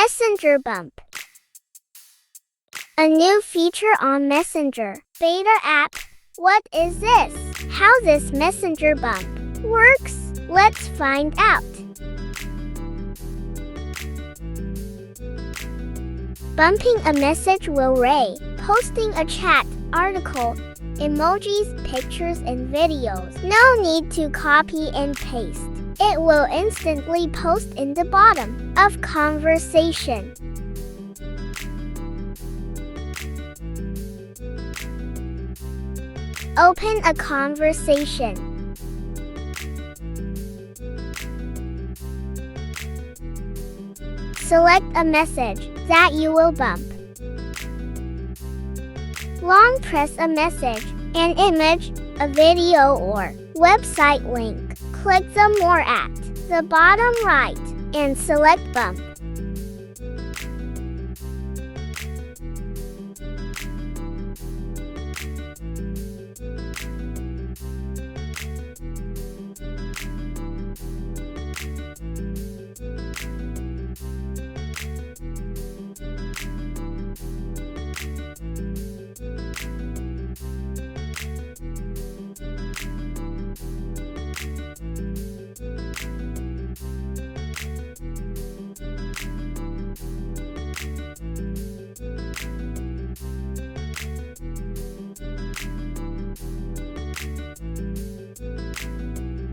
Messenger bump. A new feature on Messenger beta app. What is this? How this Messenger bump works? Let's find out. Bumping a message will ray, posting a chat, article, emojis, pictures, and videos. No need to copy and paste. It will instantly post in the bottom of conversation. Open a conversation. Select a message that you will bump. Long press a message, an image, a video, or website link. Click the More at the bottom right and select Bump.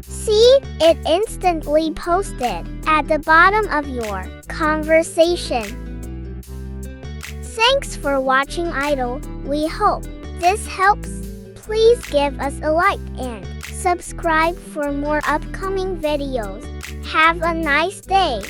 See, it instantly posted at the bottom of your conversation. Thanks for watching, Idol. We hope this helps. Please give us a like and subscribe for more upcoming videos. Have a nice day.